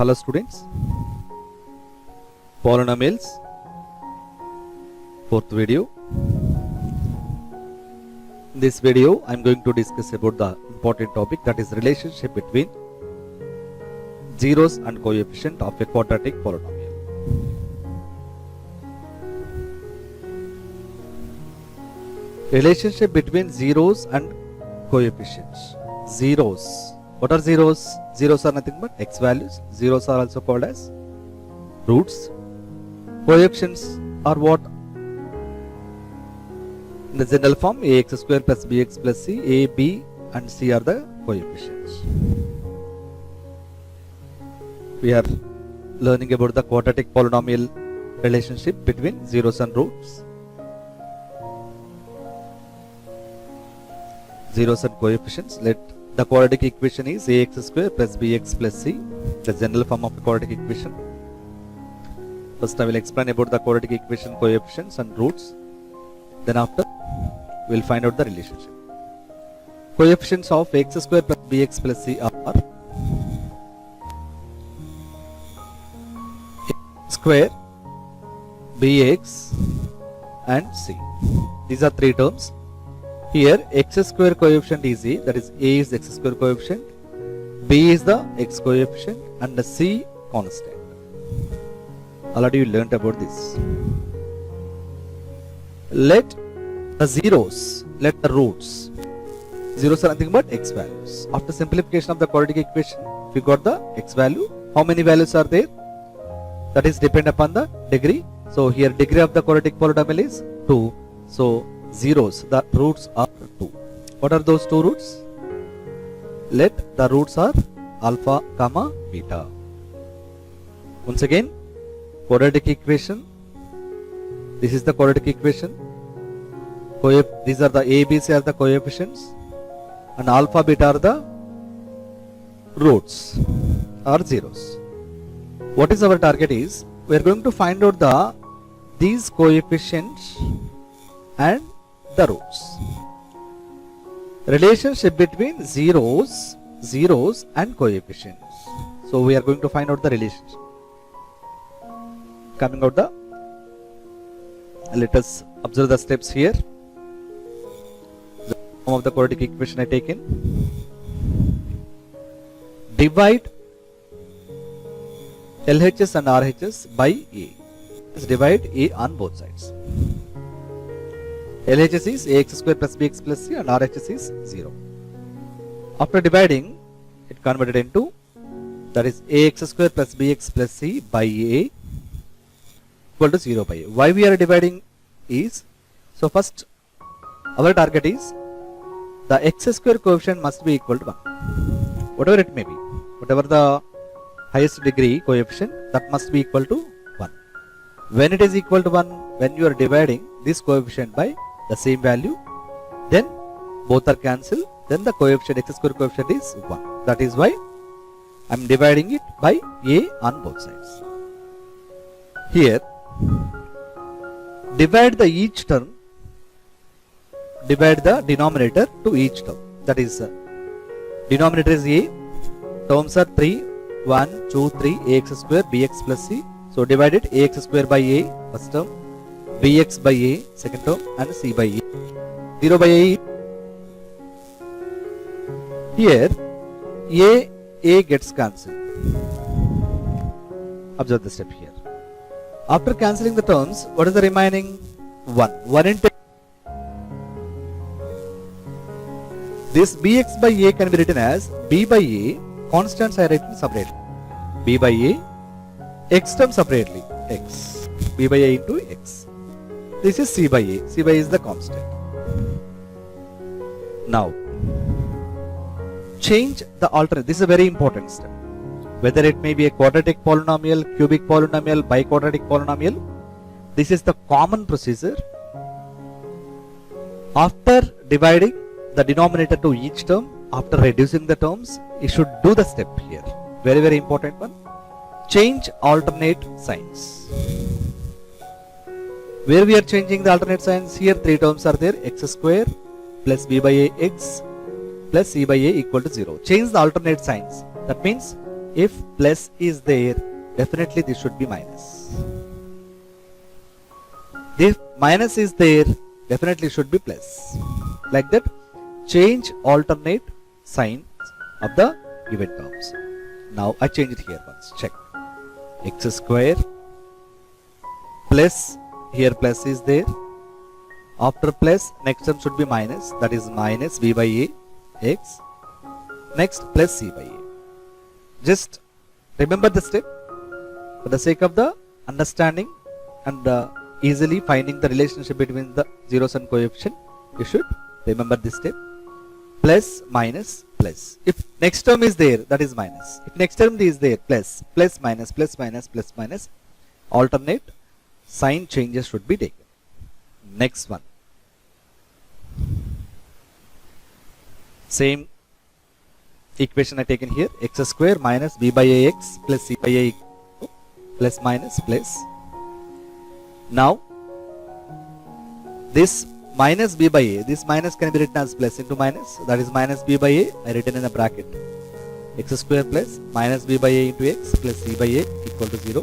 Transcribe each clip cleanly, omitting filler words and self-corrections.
Hello students, polynomials, fourth video. In this video I am going to discuss about the important topic, that is relationship between zeros and coefficient of a quadratic polynomial. Relationship between zeros and coefficients. Zeros. What are zeros? Zeros are nothing but x values. Zeros are also called as roots. Coefficients are what? In the general form, ax square plus bx plus c, a, b and c are the coefficients. We are learning about the quadratic polynomial relationship between zeros and roots. Zeros and coefficients. Let the quadratic equation is ax square plus bx plus c, the general form of the quadratic equation. First I will explain about the quadratic equation coefficients and roots. Then after we will find out the relationship. Coefficients of x square plus bx plus c are x square, bx and c. These are three terms. Here x square coefficient is a, that is a is x square coefficient, b is the x coefficient and the c constant. Already you learnt about this. Let the zeros, let the roots. Zeros are nothing but x values. After simplification of the quadratic equation, we got the x value. How many values are there? That is depend upon the degree. So here degree of the quadratic polynomial is 2. So zeros, the roots are 2. What are those two roots? Let the roots are alpha, comma, beta. Once again, quadratic equation. This is the quadratic equation. These are the a, b, c are the coefficients, and alpha, beta are the roots or zeros. What is our target is, we are going to find out these coefficients and the roots. Relationship between zeros and coefficients. So we are going to find out the relationship. Coming out let us observe the steps here. The form of the quadratic equation I taken. Divide LHS and RHS by A. Let's divide A on both sides. LHS is ax square plus bx plus c and RHS is 0. After dividing, it converted into, that is ax square plus bx plus c by a equal to 0 by a. Why we are dividing is, so first our target is the x square coefficient must be equal to 1. Whatever it may be, whatever the highest degree coefficient, that must be equal to 1. When it is equal to 1, when you are dividing this coefficient by the same value, then both are cancelled, then the coefficient, x square coefficient is 1. That is why I am dividing it by a on both sides. Here, divide the each term, divide the denominator to each term. That is, denominator is a, terms are 3, 1, 2, 3, ax square, bx plus c. So divide it, ax square by a, first term, bx by a, second term, and c by a. 0 by a. Here, a gets cancelled. Observe the step here. After cancelling the terms, what is the remaining? 1. 1 into this bx by a can be written as b by a, constants are written separately. B by a, x term separately, x. B by a into x. This is c by a. C by a is the constant. Now, change the alternate. This is a very important step. Whether it may be a quadratic polynomial, cubic polynomial, biquadratic polynomial, this is the common procedure. After dividing the denominator to each term, after reducing the terms, you should do the step here. Very, very important one. Change alternate signs. Where we are changing the alternate signs? Here three terms are there, x square plus b by a x plus c by a equal to 0. Change the alternate signs. That means If plus is there, definitely this should be minus. If minus is there, definitely should be plus. Like that, change alternate signs of the given terms. Now I change it here once. Check. X square plus, here plus is there. After plus, next term should be minus. That is minus b by a x. Next plus c by a. Just remember the step for the sake of the understanding and easily finding the relationship between the zeros and coefficient. You should remember this step. Plus minus plus. If next term is there, that is minus. If next term is there, plus, plus minus, plus minus, plus minus. Alternate sign changes should be taken. Next one. Same equation I taken here. X square minus b by ax plus c by a plus minus plus. Now this minus b by a, this minus can be written as plus into minus. That is minus b by a, I written in a bracket. X square plus minus b by a into x plus c by a equal to 0.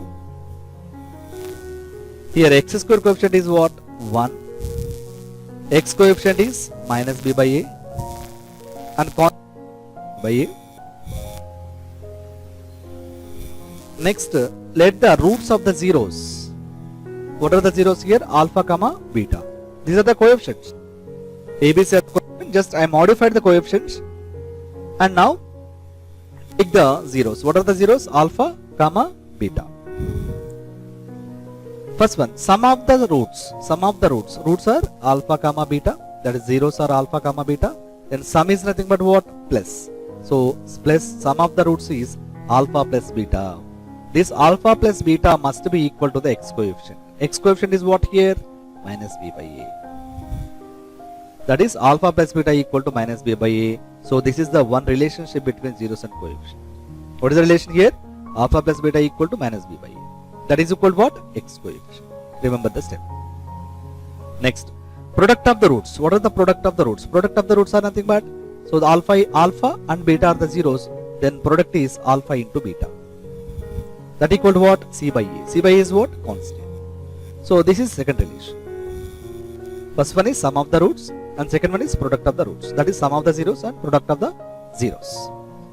Here x square coefficient is what? 1. X coefficient is minus b by a and by a. Next, let the roots of the zeros. What are the zeros here? Alpha, comma, beta. These are the coefficients. ABC are the coefficients. Just I modified the coefficients. And now take the zeros. What are the zeros? Alpha, comma, beta. First one, sum of the roots. Sum of the roots. Roots are alpha, comma, beta. That is zeros are alpha, comma, beta. Then sum is nothing but what? Plus. So plus sum of the roots is alpha plus beta. This alpha plus beta must be equal to the x coefficient. X coefficient is what here? Minus b by a. That is alpha plus beta equal to minus b by a. So this is the one relationship between zeros and coefficient. What is the relation here? Alpha plus beta equal to minus b by a. That is equal to what? X coefficient. Remember the step. Next, product of the roots. What are the product of the roots? Product of the roots are nothing but, so the alpha and beta are the zeros. Then product is alpha into beta. That equal to what? C by a. C by a is what? Constant. So this is second relation. First one is sum of the roots and second one is product of the roots. That is sum of the zeros and product of the zeros.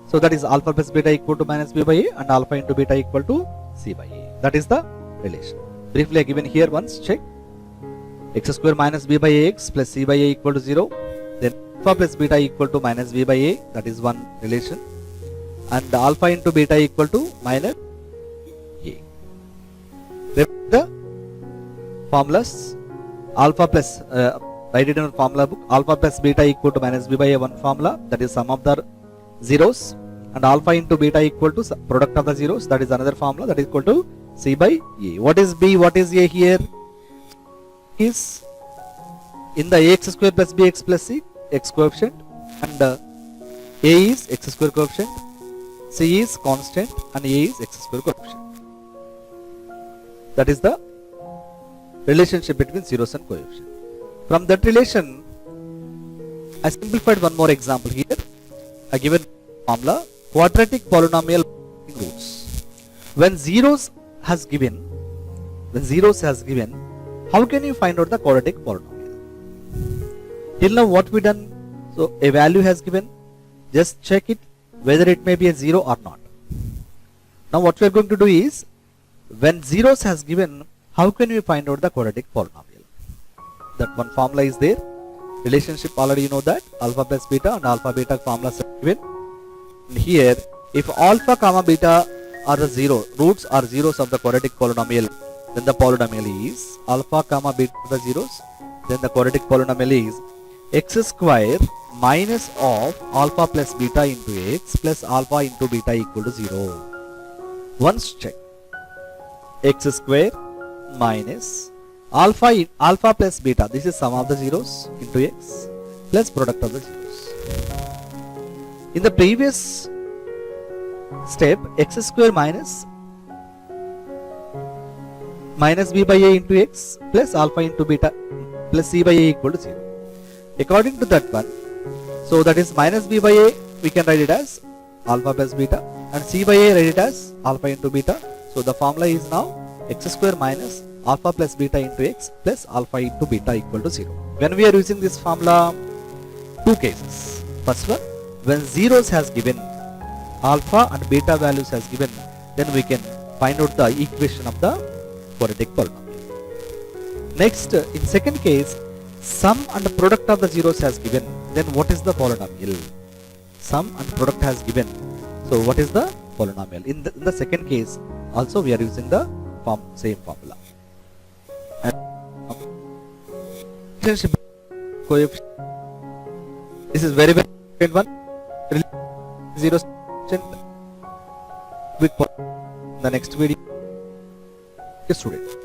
So that is alpha plus beta equal to minus b by a and alpha into beta equal to c by a. That is the relation. Briefly given here once. Check. X square minus b by ax plus c by a equal to 0. Then alpha plus beta equal to minus b by a. That is one relation. And alpha into beta equal to minus a. Remember the formulas. Alpha plus, write it in a formula book. Alpha plus beta equal to minus b by a, one formula. That is sum of the zeros. And alpha into beta equal to product of the zeros. That is another formula. That is equal to c by a. What is b? What is a here? Is in the ax square plus bx plus c, x coefficient, and a is x square coefficient, c is constant, and a is x square coefficient. That is the relationship between zeros and coefficient. From that relation, I simplified one more example here. A given formula, quadratic polynomial roots. When zeros has given, how can you find out the quadratic polynomial? Till now what we done? So a value has given, just check it whether it may be a 0 or not. Now what we are going to do is, when zeros has given, how can we find out the quadratic polynomial? That one formula is there. Relationship already you know that. Alpha plus beta and alpha beta formulas are given. And here, if alpha comma beta are the roots are zeros of the quadratic polynomial, then the polynomial is alpha comma beta the zeros. Then the quadratic polynomial is x square minus of alpha plus beta into x plus alpha into beta equal to 0. Once check. X square minus alpha plus beta. This is sum of the zeros into x plus product of the zeros. In the previous step, x square minus b by a into x plus alpha into beta plus c by a equal to 0. According to that one, so that is minus b by a, we can write it as alpha plus beta, and c by a read it as alpha into beta. So the formula is now x square minus alpha plus beta into x plus alpha into beta equal to 0. When we are using this formula, two cases. First one, when zeros has given, alpha and beta values has given, then we can find out the equation of the quadratic polynomial. Next, in second case, sum and product of the zeros has given, then what is the polynomial? Sum and product has given, so what is the polynomial? In the second case also we are using the same formula. And coefficient, this is very important one. Zero with the next video. Student.